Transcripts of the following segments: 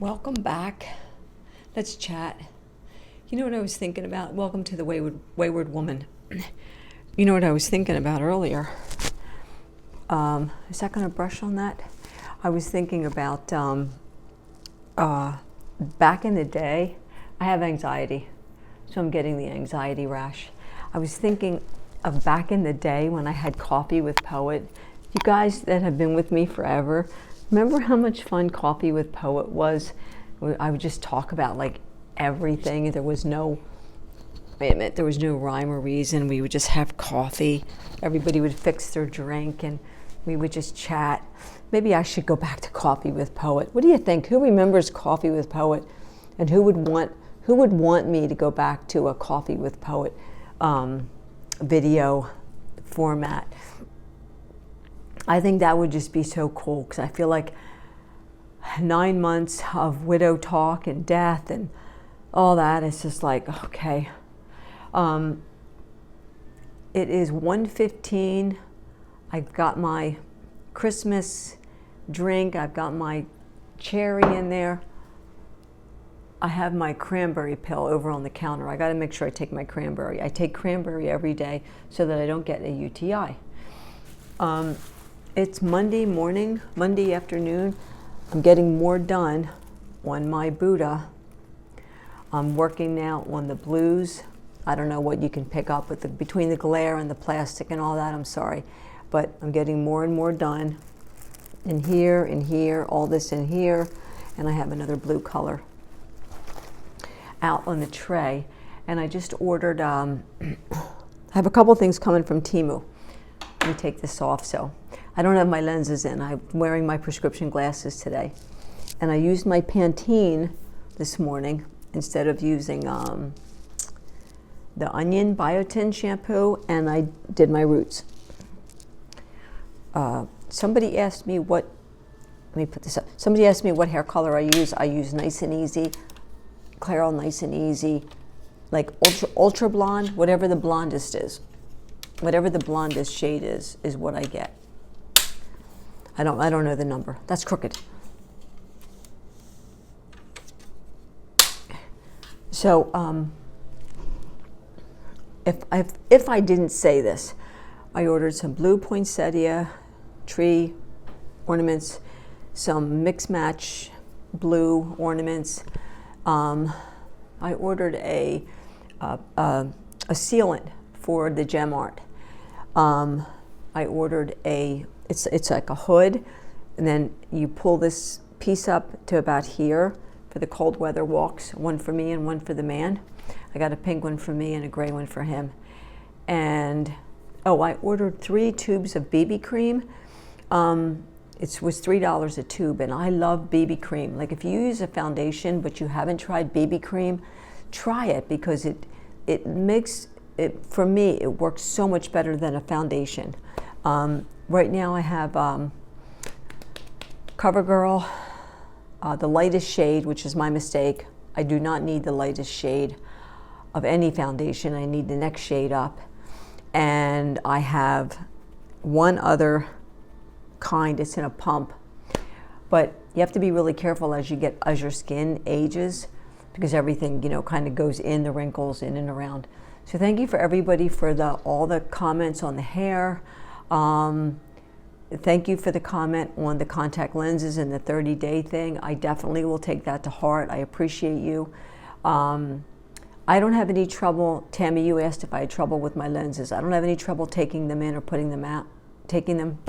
Welcome back. Let's chat. You know what I was thinking about? Welcome to the Wayward Woman. You know what I was thinking about earlier? Is that going to brush on that? I was thinking about back in the day, I have anxiety, so I'm getting the anxiety rash. I was thinking of back in the day when I had Coffee with Poet. You guys that have been with me forever, remember how much fun Coffee with Poet was? I would just talk about like everything. There was no rhyme or reason. We would just have coffee. Everybody would fix their drink and we would just chat. Maybe I should go back to Coffee with Poet. What do you think? Who remembers Coffee with Poet? And who would want me to go back to a Coffee with Poet video format? I think that would just be so cool because I feel like 9 months of widow talk and death and all that is just like, okay. It is 1:15. I've got my Christmas drink. I've got my cherry in there. I have my cranberry pill over on the counter. I got to make sure I take my cranberry. I take cranberry every day so that I don't get a UTI. It's Monday morning, Monday afternoon. I'm getting more done on my Buddha. I'm working now on the blues. I don't know what you can pick up with between the glare and the plastic and all that, I'm sorry. But I'm getting more and more done in here, all this in here, and I have another blue color out on the tray. And I just ordered, I have a couple things coming from Temu. Let me take this off. So I don't have my lenses in. I'm wearing my prescription glasses today. And I used my Pantene this morning instead of using the Onion Biotin shampoo, and I did my roots. Somebody asked me let me put this up. Somebody asked me what hair color I use. I use Nice and Easy, Clairol Nice and Easy, like ultra blonde, whatever the blondest is. Whatever the blondest shade is what I get. I don't know the number. That's crooked. So if I didn't say this, I ordered some blue poinsettia tree ornaments, some mix match blue ornaments. I ordered a sealant for the gem art. I ordered it's like a hood, and then you pull this piece up to about here for the cold weather walks, one for me and one for the man. I got a pink one for me and a gray one for him. And I ordered 3 tubes of BB cream. It was $3 a tube, and I love BB cream. Like if you use a foundation but you haven't tried BB cream, try it because it makes it, for me, it works so much better than a foundation. Right now I have CoverGirl, the lightest shade, which is my mistake. I do not need the lightest shade of any foundation. I need the next shade up. And I have one other kind. It's in a pump. But you have to be really careful as your skin ages, because everything, kind of goes in, the wrinkles in and around. So thank you for everybody for all the comments on the hair. Thank you for the comment on the contact lenses and the 30-day thing. I definitely will take that to heart. I appreciate you. I don't have any trouble. Tammy, you asked if I had trouble with my lenses. I don't have any trouble taking them in or putting them out. Taking them.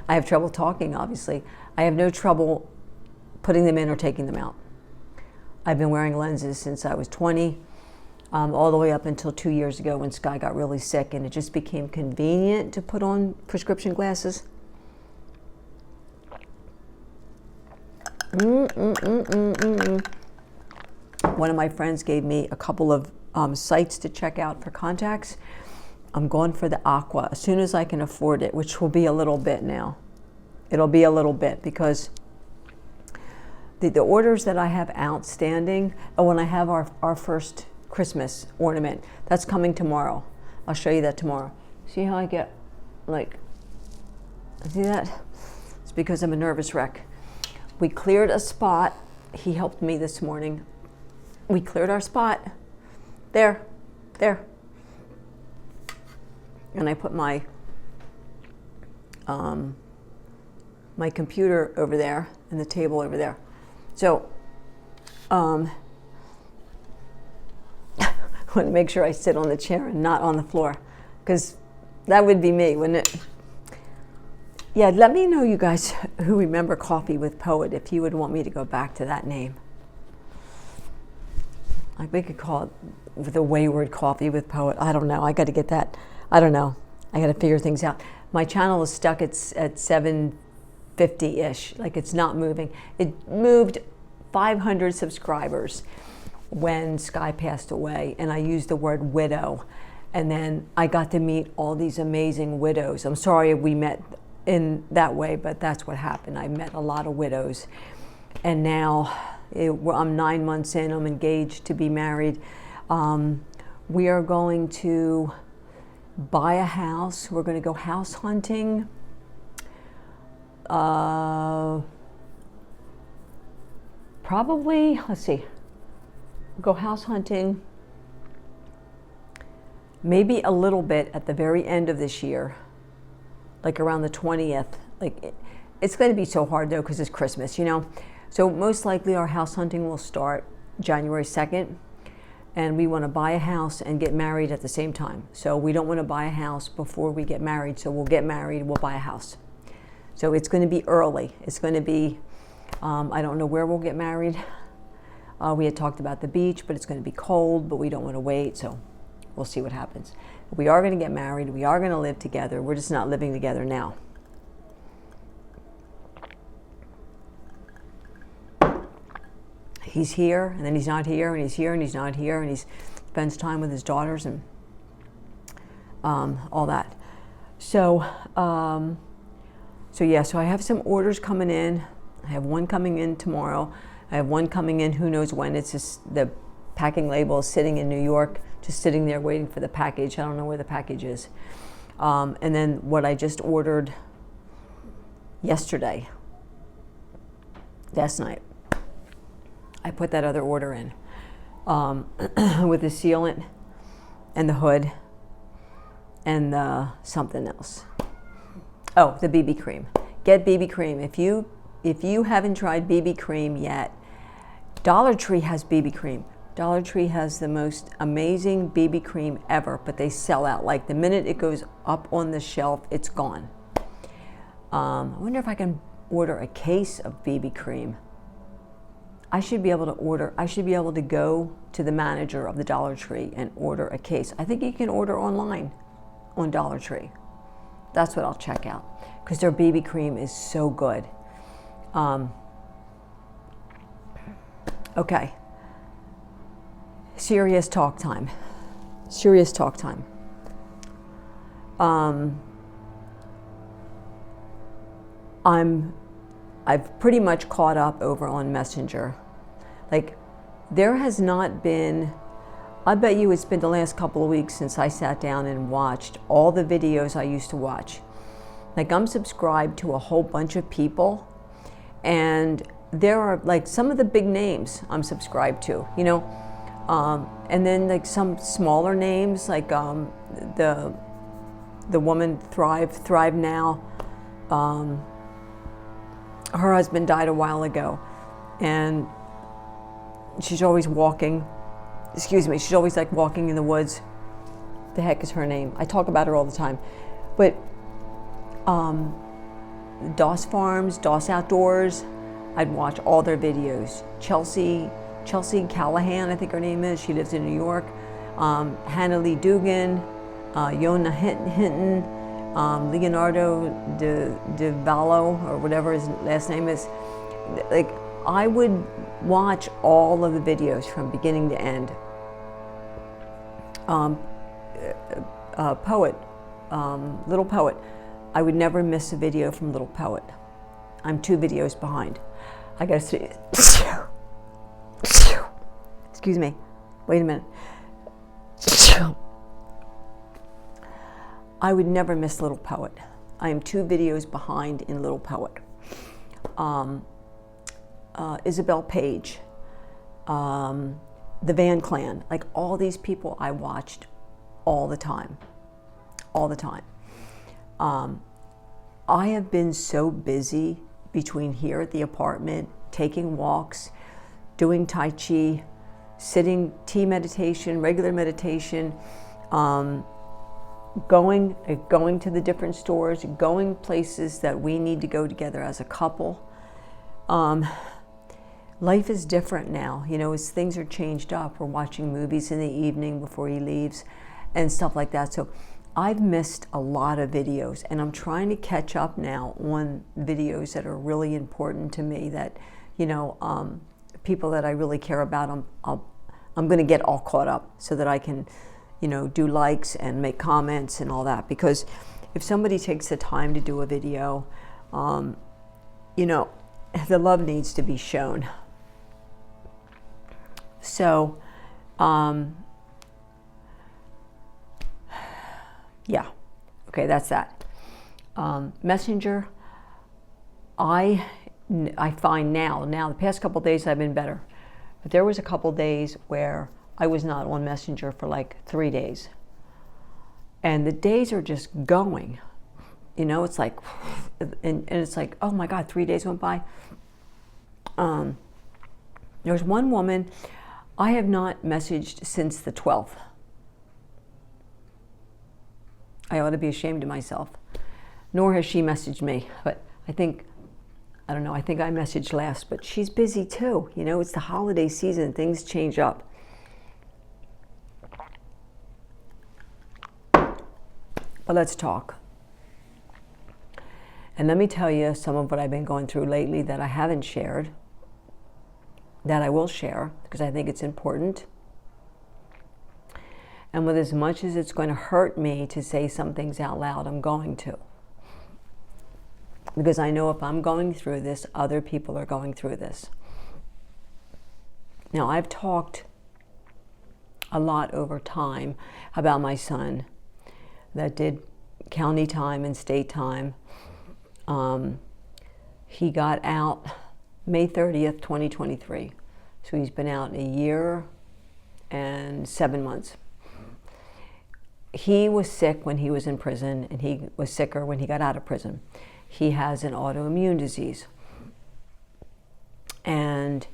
I have trouble talking, obviously. I have no trouble putting them in or taking them out. I've been wearing lenses since I was 20. All the way up until 2 years ago when Sky got really sick, and it just became convenient to put on prescription glasses. One of my friends gave me a couple of sites to check out for contacts. I'm going for the Aqua as soon as I can afford it, which will be a little bit now. It'll be a little bit because the orders that I have outstanding, when I have our first Christmas ornament, that's coming tomorrow. I'll show you that tomorrow. See how I get, see that? It's because I'm a nervous wreck. we cleared a spot. He helped me this morning. We cleared our spot. There. And I put my my computer over there and the table over there. So I want to make sure I sit on the chair and not on the floor, because that would be me, wouldn't it? Yeah, let me know, you guys who remember Coffee with Poet, if you would want me to go back to that name. Like, we could call it the Wayward Coffee with Poet. I don't know. I got to get that. I don't know. I got to figure things out. My channel is stuck at 750-ish. Like, it's not moving. It moved 500 subscribers when Sky passed away, and I used the word widow. And then I got to meet all these amazing widows. I'm sorry we met in that way, but that's what happened. I met a lot of widows. And now I'm 9 months in. I'm engaged to be married. We are going to buy a house. We're going to go house hunting. Probably, let's see, we'll go house hunting maybe a little bit at the very end of this year, like around the 20th. Like, it's going to be so hard though, because it's Christmas, you know. So most likely our house hunting will start January 2nd, and we want to buy a house and get married at the same time. So we don't want to buy a house before we get married. So we'll get married, we'll buy a house. So it's going to be early. It's going to be, I don't know where we'll get married. We had talked about the beach, but it's going to be cold, but we don't want to wait. So we'll see what happens. We are going to get married. We are going to live together. We're just not living together now. He's here, and then he's not here, and he's here, and he's not here, and he spends time with his daughters and all that. So, so I have some orders coming in. I have one coming in tomorrow. I have one coming in, who knows when. It's just the packing label is sitting in New York, just sitting there waiting for the package. I don't know where the package is. And then what I just ordered yesterday, last night, I put that other order in with the sealant and the hood and something else. Oh, the BB cream. Get BB cream. If you haven't tried BB cream yet, Dollar Tree has BB cream. Dollar Tree has the most amazing BB cream ever, but they sell out. Like, the minute it goes up on the shelf, it's gone. I wonder if I can order a case of BB cream. I should be able to go to the manager of the Dollar Tree and order a case. I think you can order online on Dollar Tree. That's what I'll check out, because their BB cream is so good. Okay. Serious talk time. Serious talk time. I've pretty much caught up over on Messenger. Like, there has not been, I bet you it's been the last couple of weeks since I sat down and watched all the videos I used to watch. Like, I'm subscribed to a whole bunch of people, and there are like some of the big names I'm subscribed to, you know, and then like some smaller names, like the woman Thrive Now. Her husband died a while ago, and she's always walking. She's always like walking in the woods. The heck is her name? I talk about her all the time. But Doss Farms, Doss Outdoors, I'd watch all their videos. Chelsea Callahan, I think her name is. She lives in New York. Hannah Lee Dugan, Yona Hinton, Leonardo de Vallo, or whatever his last name is. Like, I would watch all of the videos from beginning to end. Poet, Little Poet. I would never miss a video from Little Poet. I'm 2 videos behind. I gotta see. Excuse me. Wait a minute. I would never miss Little Poet. I am 2 videos behind in Little Poet. Isabel Page, the Van Clan, like all these people I watched all the time, all the time. I have been so busy between here at the apartment, taking walks, doing Tai Chi, sitting tea meditation, regular meditation, going to the different stores, going places that we need to go together as a couple. Life is different now, you know, as things are changed up. We're watching movies in the evening before he leaves and stuff like that. So I've missed a lot of videos, and I'm trying to catch up now on videos that are really important to me, that, you know, people that I really care about. I'm going to get all caught up so that I can, you know, do likes and make comments and all that. Because if somebody takes the time to do a video, you know, the love needs to be shown. So, yeah, okay, that's that. Messenger, I find now the past couple days I've been better, but there was a couple days where I was not on Messenger for like 3 days, and the days are just going, you know, it's like, and it's like, oh my God, 3 days went by. There's one woman I have not messaged since the 12th. I ought to be ashamed of myself. Nor has she messaged me, but I think I messaged last, but she's busy too. You know, it's the holiday season, things change up. But let's talk. And let me tell you some of what I've been going through lately that I haven't shared, that I will share, because I think it's important. And with as much as it's going to hurt me to say some things out loud, I'm going to. Because I know if I'm going through this, other people are going through this. Now, I've talked a lot over time about my son that did county time and state time. He got out May 30th, 2023. So he's been out a year and 7 months. He was sick when he was in prison, and he was sicker when he got out of prison. He has an autoimmune disease. And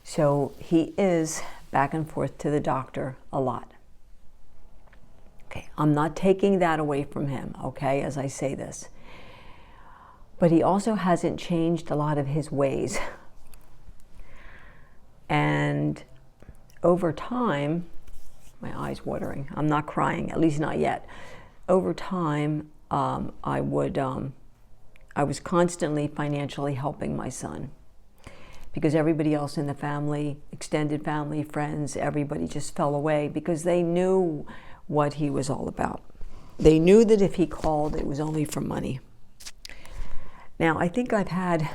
so he is back and forth to the doctor a lot. Okay, I'm not taking that away from him, okay, as I say this. But he also hasn't changed a lot of his ways. And over time, my eyes watering, I'm not crying, at least not yet. Over time, I was constantly financially helping my son, because everybody else in the family, extended family, friends, everybody just fell away because they knew what he was all about. They knew that if he called, it was only for money. Now, I think I've had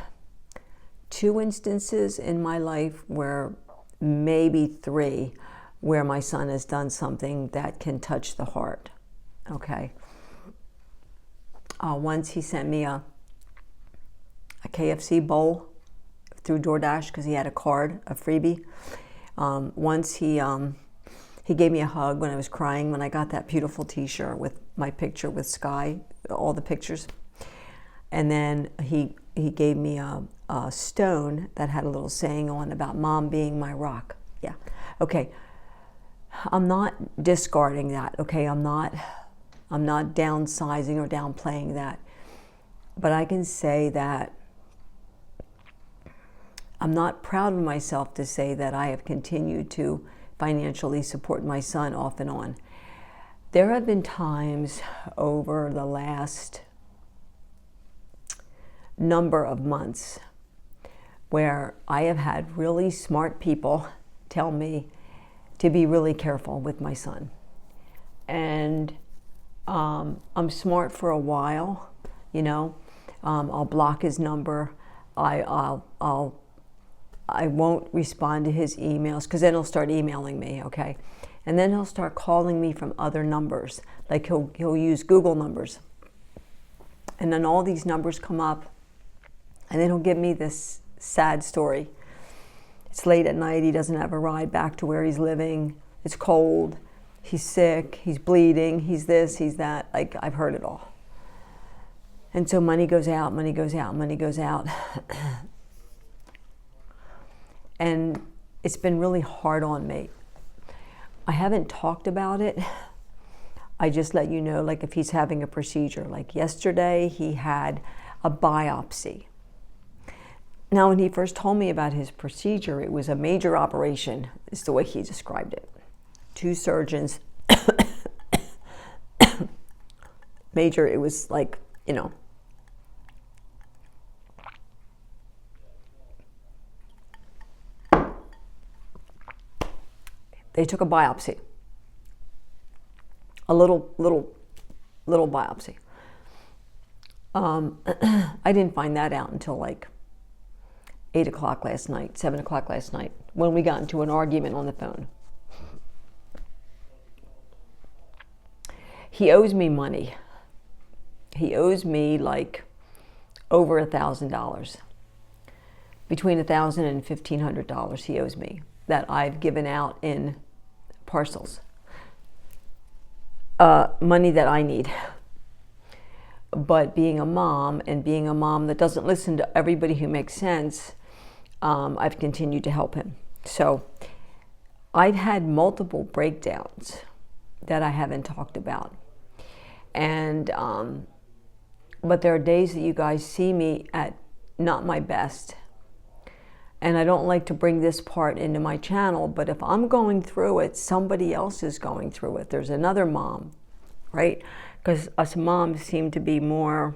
2 instances in my life, where maybe 3, where my son has done something that can touch the heart, okay? Once he sent me a KFC bowl through DoorDash because he had a card, a freebie. Once he gave me a hug when I was crying when I got that beautiful t-shirt with my picture with Sky, all the pictures. And then he gave me a stone that had a little saying on about Mom being my rock. Yeah, okay. I'm not discarding that, okay? I'm not downsizing or downplaying that. But I can say that I'm not proud of myself to say that I have continued to financially support my son off and on. There have been times over the last number of months where I have had really smart people tell me to be really careful with my son. And I'm smart for a while, you know. I'll block his number. I won't respond to his emails, because then he'll start emailing me, okay? And then he'll start calling me from other numbers. Like he'll use Google numbers. And then all these numbers come up, and then he'll give me this sad story. It's late at night, he doesn't have a ride back to where he's living. It's cold, he's sick, he's bleeding, he's this, he's that. Like, I've heard it all. And so money goes out, money goes out, money goes out. And it's been really hard on me. I haven't talked about it. I just let you know, like, if he's having a procedure. Like yesterday, he had a biopsy. Now, when he first told me about his procedure, it was a major operation, is the way he described it. 2 surgeons. Major, it was like, you know. They took a biopsy. A little biopsy. I didn't find that out until like 8 o'clock last night, 7 o'clock last night, when we got into an argument on the phone. He owes me money. He owes me like over $1,000. Between $1,000 and $1,500 he owes me that I've given out in parcels. Money that I need. But being a mom, and being a mom that doesn't listen to everybody who makes sense, I've continued to help him. So I've had multiple breakdowns that I haven't talked about. And but there are days that you guys see me at not my best. And I don't like to bring this part into my channel, but if I'm going through it, somebody else is going through it. There's another mom, right? Because us moms seem to be more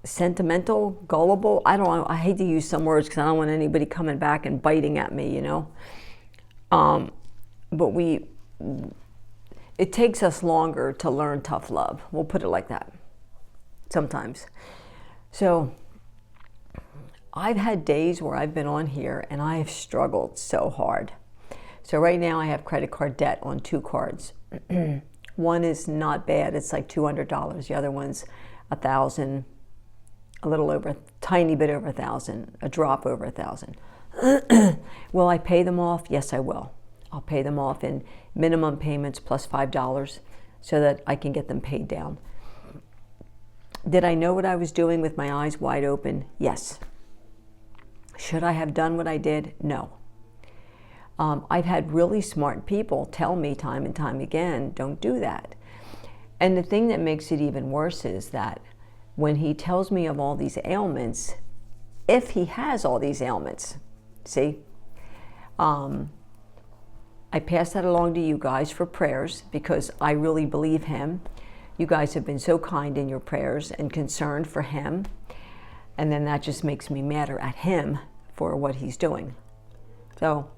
sentimental, gullible. I don't know, I hate to use some words because I don't want anybody coming back and biting at me, you know. But it takes us longer to learn tough love. We'll put it like that, sometimes. So I've had days where I've been on here and I have struggled so hard. So right now I have credit card debt on 2 cards. One is not bad, it's like $200. The other one's $1,000, a little over, a tiny bit over $1,000, a drop over $1,000. Will I pay them off? Yes, I will. I'll pay them off in minimum payments plus $5 so that I can get them paid down. Did I know what I was doing with my eyes wide open? Yes. Should I have done what I did? No. I've had really smart people tell me time and time again, don't do that. And the thing that makes it even worse is that when he tells me of all these ailments, if he has all these ailments, see, I pass that along to you guys for prayers because I really believe him. You guys have been so kind in your prayers and concerned for him. And then that just makes me madder at him for what he's doing. So,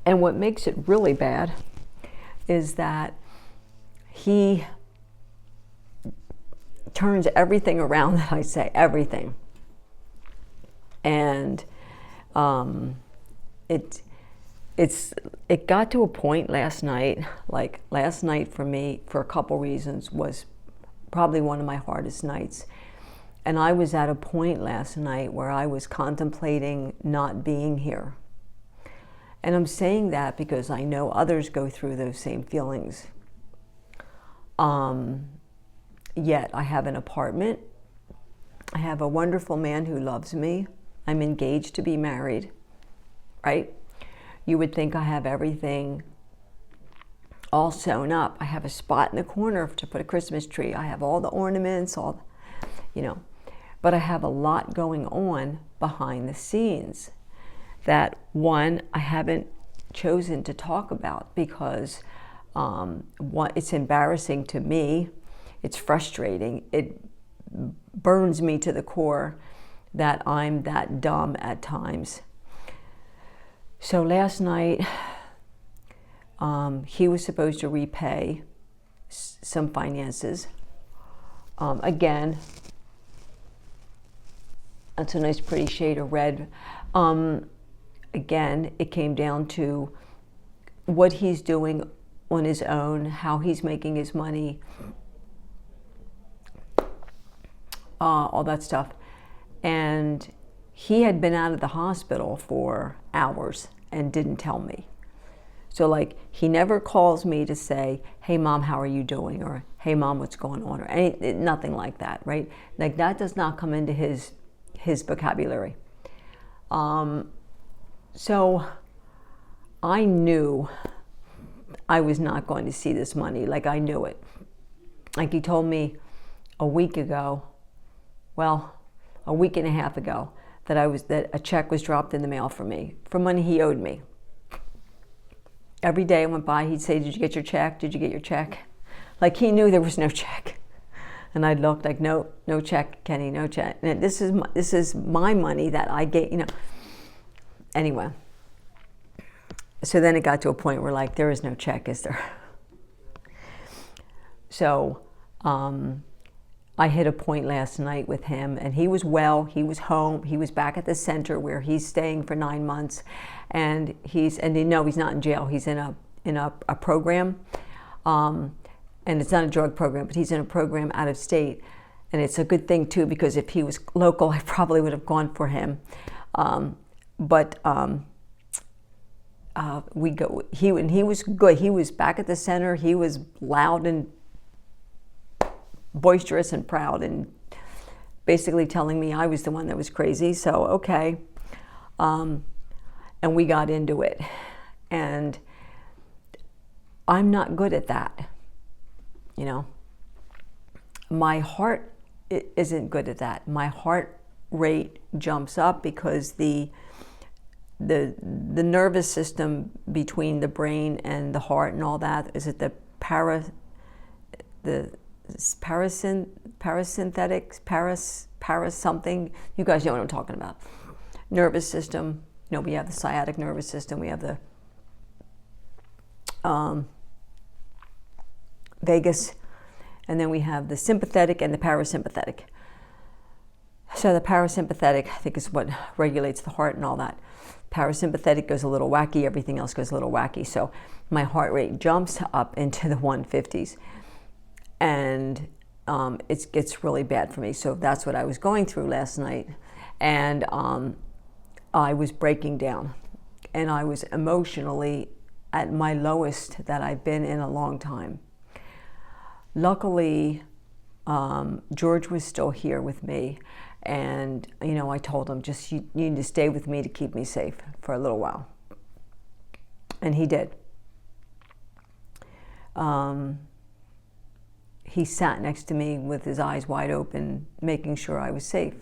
and what makes it really bad is that he turns everything around that I say, everything. And it got to a point last night, like last night for me, for a couple reasons, was probably one of my hardest nights. And I was at a point last night where I was contemplating not being here. And I'm saying that because I know others go through those same feelings. Yet I have an apartment. I have a wonderful man who loves me. I'm engaged to be married, right? You would think I have everything all sewn up. I have a spot in the corner to put a Christmas tree. I have all the ornaments, all, you know. But I have a lot going on behind the scenes that, one, I haven't chosen to talk about because it's embarrassing to me. It's frustrating. It burns me to the core that I'm that dumb at times. So last night, he was supposed to repay some finances. Again, that's a nice pretty shade of red. Again, it came down to what he's doing on his own, how he's making his money. all that stuff. And he had been out of the hospital for hours and didn't tell me. So like, he never calls me to say, hey mom, how are you doing? Or hey mom, what's going on? Or nothing like that, right? Like, that does not come into his vocabulary. So I knew I was not going to see this money. Like, I knew it. Like, he told me a week and a half ago, that a check was dropped in the mail for me, for money he owed me. Every day I went by, he'd say, did you get your check? Did you get your check? Like, he knew there was no check. And I'd look like, no check, Kenny, no check. And this is my money that I get, you know. Anyway, so then it got to a point where, like, there is no check, is there? So I hit a point last night with him, and he was well, he was home, he was back at the center where he's staying for 9 months, and he's not in jail, he's in a program, and it's not a drug program, but he's in a program out of state. And it's a good thing too, because if he was local, I probably would have gone for him. He was good. He was back at the center. He was loud and boisterous and proud, and basically telling me I was the one that was crazy. So, okay. And we got into it. And I'm not good at that. You know, my heart isn't good at that. My heart rate jumps up because the nervous system between the brain and the heart and all that, is it the parasympathetic, something? You guys know what I'm talking about. Nervous system. You know, we have the sciatic nervous system. We have the vagus, and then we have the sympathetic and the parasympathetic. So the parasympathetic, I think, is what regulates the heart and all that. Parasympathetic goes a little wacky, everything else goes a little wacky. So my heart rate jumps up into the 150s, and it gets really bad for me. So that's what I was going through last night, and I was breaking down, and I was emotionally at my lowest that I've been in a long time. Luckily, George was still here with me, and you know, I told him, just you need to stay with me to keep me safe for a little while, and he did. He sat next to me with his eyes wide open, making sure I was safe.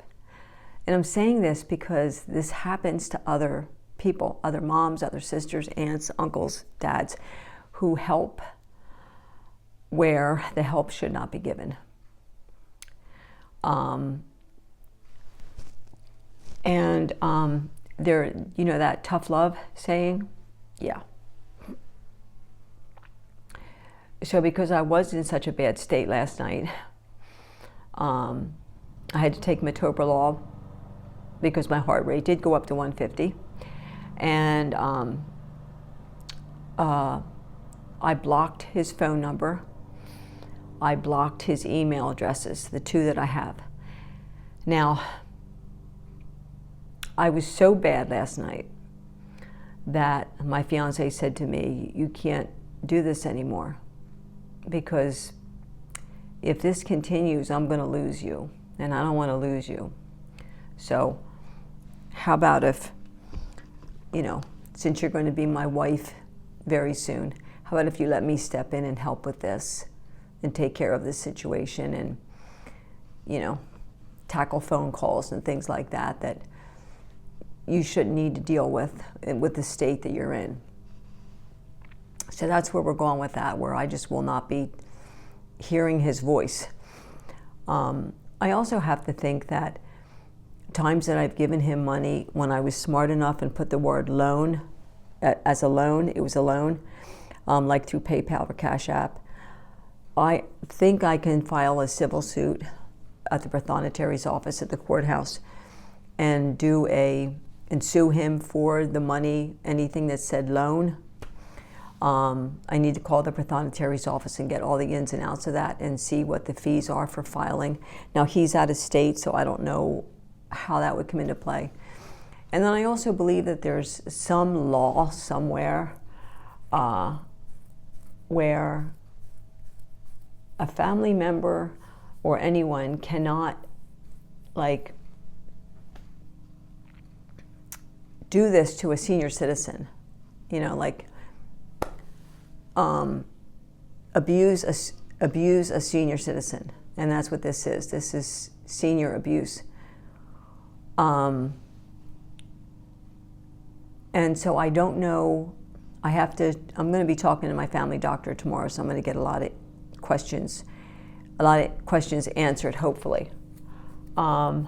And I'm saying this because this happens to other people, other moms, other sisters, aunts, uncles, dads, who help where the help should not be given. There, you know, that tough love saying? Yeah. So because I was in such a bad state last night, I had to take metoprolol because my heart rate did go up to 150. And I blocked his phone number. I blocked his email addresses, the two that I have. Now, I was so bad last night that my fiance said to me, you can't do this anymore, because if this continues, I'm going to lose you, and I don't want to lose you. So how about if, you know, since you're going to be my wife very soon, how about if you let me step in and help with this and take care of this situation, and, you know, tackle phone calls and things like that that you shouldn't need to deal with the state that you're in. So that's where we're going with that, where I just will not be hearing his voice. I also have to think that times that I've given him money when I was smart enough and put the word loan as a loan, it was a loan, like through PayPal or Cash App, I think I can file a civil suit at the Brothonetary's office at the courthouse and sue him for the money, anything that said loan. I need to call the Prothonotari's office and get all the ins and outs of that and see what the fees are for filing. Now, he's out of state, so I don't know how that would come into play. And then I also believe that there's some law somewhere where a family member or anyone cannot, like, do this to a senior citizen, you know, like abuse a senior citizen, and that's what this is. This is senior abuse. And so I don't know. I'm going to be talking to my family doctor tomorrow, so I'm going to get a lot of questions answered, hopefully. I'm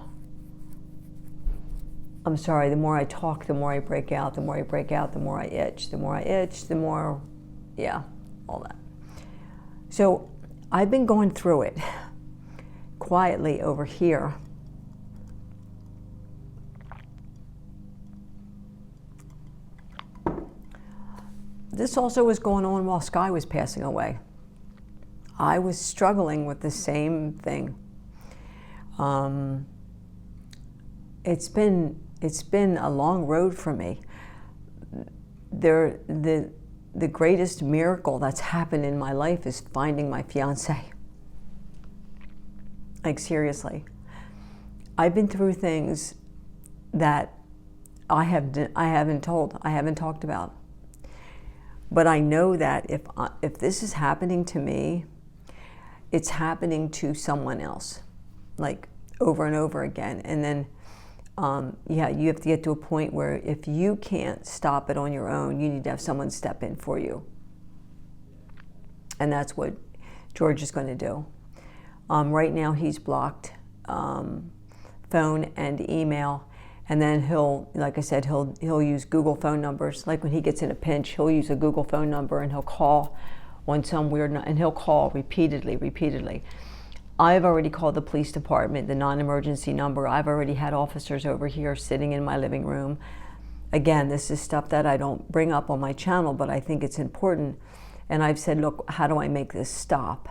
sorry, the more I talk, the more I break out, the more I break out, the more I itch, the more I itch, the more, yeah, all that. So I've been going through it quietly over here. This also was going on while Sky was passing away. I was struggling with the same thing. It's been a long road for me. The greatest miracle that's happened in my life is finding my fiance. Like, seriously. I've been through things that I haven't talked about. But I know that if this is happening to me, it's happening to someone else, like over and over again. And then, you have to get to a point where if you can't stop it on your own, you need to have someone step in for you. And that's what George is going to do. Right now he's blocked phone and email. And then like I said, he'll use Google phone numbers. Like when he gets in a pinch, he'll use a Google phone number and he'll call on some weird, and he'll call repeatedly. I've already called the police department, the non-emergency number. I've already had officers over here sitting in my living room. Again, this is stuff that I don't bring up on my channel, but I think it's important. And I've said, look, how do I make this stop?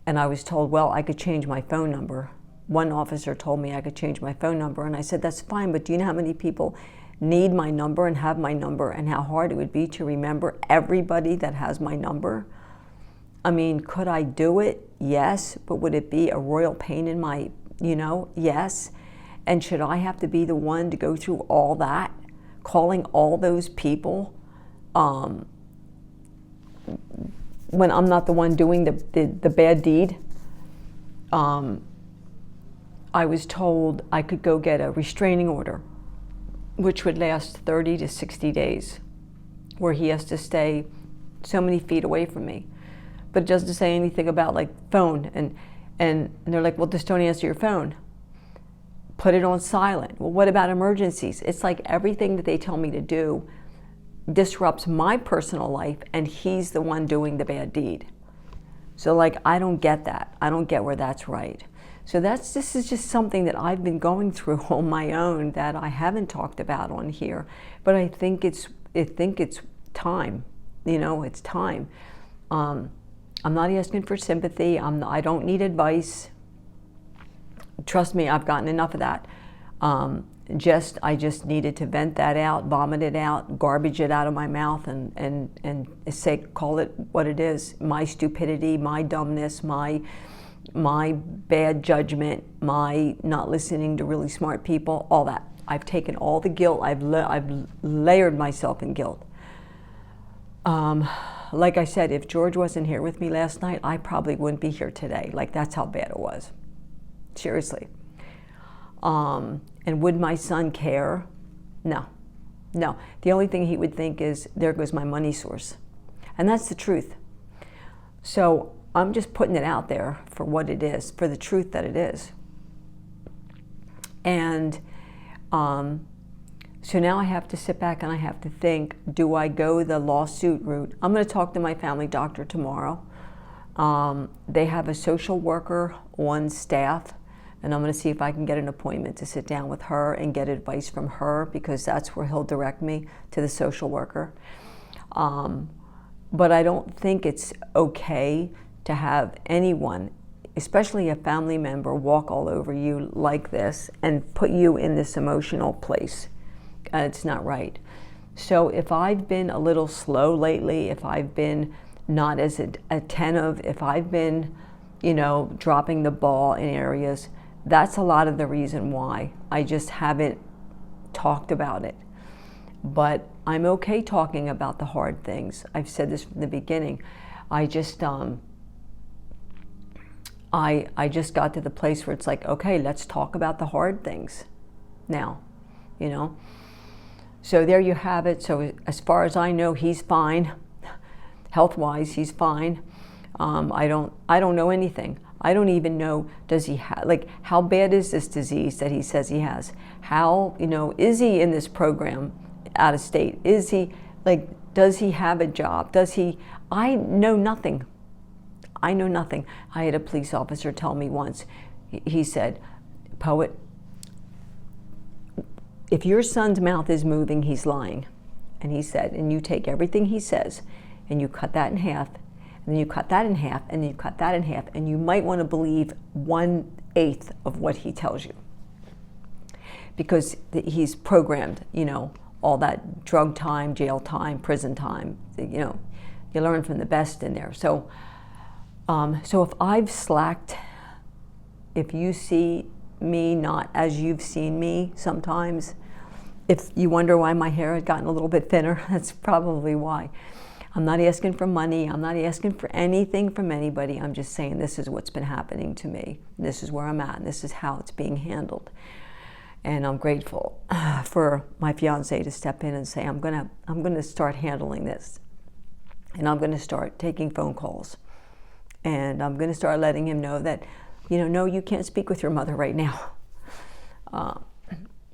And I was told, well, I could change my phone number. One officer told me I could change my phone number, and I said, that's fine, but do you know how many people need my number and have my number, and how hard it would be to remember everybody that has my number? I mean, could I do it? Yes, but would it be a royal pain in my, yes. And should I have to be the one to go through all that, calling all those people, when I'm not the one doing the bad deed? I was told I could go get a restraining order, which would last 30 to 60 days, where he has to stay so many feet away from me. But it doesn't say anything about like phone, and they're like, well, just don't answer your phone. Put it on silent. Well, what about emergencies? It's like everything that they tell me to do disrupts my personal life, and he's the one doing the bad deed. So like, I don't get that. I don't get where that's right. So this is just something that I've been going through on my own that I haven't talked about on here. But I think it's time. It's time. I'm not asking for sympathy. I don't need advice. Trust me, I've gotten enough of that. I just needed to vent that out, vomit it out, garbage it out of my mouth, and call it what it is. My stupidity, my dumbness, my bad judgment, my not listening to really smart people, all that. I've taken all the guilt. I've layered myself in guilt. Like I said, if George wasn't here with me last night, I probably wouldn't be here today. Like, that's how bad it was. Seriously. And would my son care? No. The only thing he would think is, there goes my money source. And that's the truth. So I'm just putting it out there for what it is, for the truth that it is. And so now I have to sit back and I have to think, do I go the lawsuit route? I'm going to talk to my family doctor tomorrow. They have a social worker on staff, and I'm going to see if I can get an appointment to sit down with her and get advice from her, because that's where he'll direct me to the social worker. But I don't think it's okay to have anyone, especially a family member, walk all over you like this and put you in this emotional place. It's not right. So if I've been a little slow lately, if I've been not as attentive, if I've been, dropping the ball in areas, that's a lot of the reason why. I just haven't talked about it. But I'm okay talking about the hard things. I've said this from the beginning. I just I just got to the place where it's like, okay, let's talk about the hard things now, So there you have it. So as far as I know, he's fine. Health-wise, he's fine. I don't know anything. I don't even know, does he have, how bad is this disease that he says he has? How, is he in this program out of state? Is he, does he have a job? I know nothing. I know nothing. I had a police officer tell me once, he said, Poet, if your son's mouth is moving, he's lying. And he said, and you take everything he says, and you cut that in half, and then you cut that in half, and then you cut that in half, and you might want to believe 1/8 of what he tells you. Because he's programmed, all that drug time, jail time, prison time, you learn from the best in there. So if I've slacked, if you see me not as you've seen me sometimes, if you wonder why my hair had gotten a little bit thinner, that's probably why. I'm not asking for money. I'm not asking for anything from anybody. I'm just saying this is what's been happening to me. This is where I'm at, and this is how it's being handled. And I'm grateful for my fiance to step in and say, I'm gonna start handling this. And I'm gonna start taking phone calls. And I'm gonna start letting him know that, no, you can't speak with your mother right now.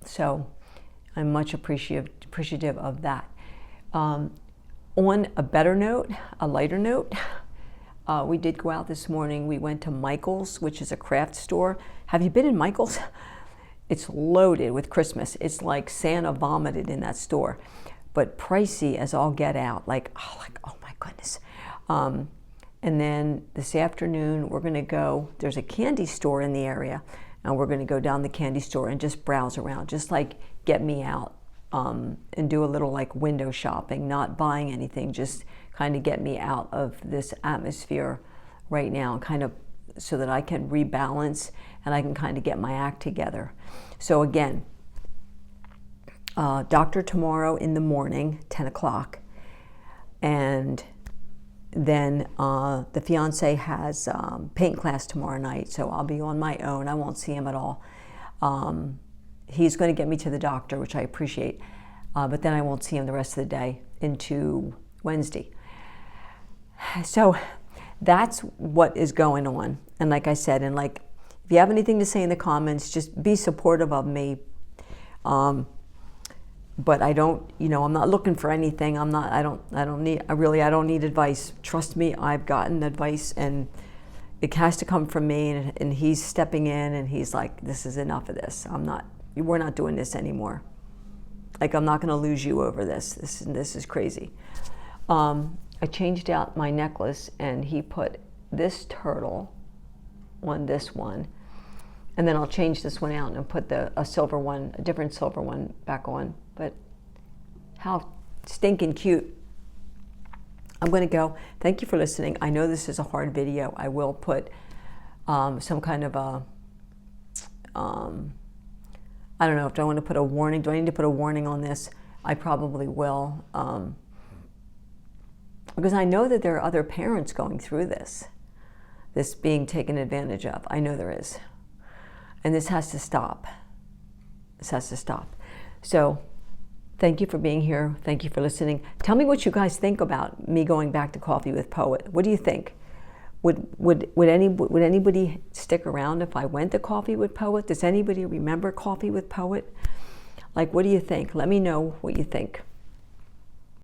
So I'm much appreciative of that. On a better note, a lighter note, we did go out this morning. We went to Michael's, which is a craft store. Have you been in Michael's? It's loaded with Christmas. It's like Santa vomited in that store, but pricey as all get out. Oh my goodness. And then this afternoon, we're gonna go, there's a candy store in the area, and we're gonna go down the candy store and just browse around, just get me out and do a little window shopping, not buying anything, just kind of get me out of this atmosphere right now, kind of so that I can rebalance and I can kind of get my act together. So again, doctor tomorrow in the morning, 10 o'clock. And then the fiance has paint class tomorrow night, so I'll be on my own. I won't see him at all. He's going to get me to the doctor, which I appreciate, but then I won't see him the rest of the day into Wednesday. So that's what is going on. And like I said, and if you have anything to say in the comments, just be supportive of me. But I don't, I'm not looking for anything. I don't need advice. Trust me, I've gotten advice, and it has to come from me, and he's stepping in, and he's like, this is enough of this. We're not doing this anymore. I'm not gonna lose you over this. This is crazy. I changed out my necklace, and he put this turtle on this one, and then I'll change this one out and put a silver one, a different silver one back on. But how stinking cute. I'm going to go. Thank you for listening. I know this is a hard video. I will put some kind of a, I don't know if I want to put a warning. Do I need to put a warning on this? I probably will. Because I know that there are other parents going through this being taken advantage of. I know there is. And this has to stop. This has to stop. So thank you for being here. Thank you for listening. Tell me what you guys think about me going back to Coffee with Poet. What do you think? Would anybody stick around if I went to Coffee with Poet? Does anybody remember Coffee with Poet? What do you think? Let me know what you think.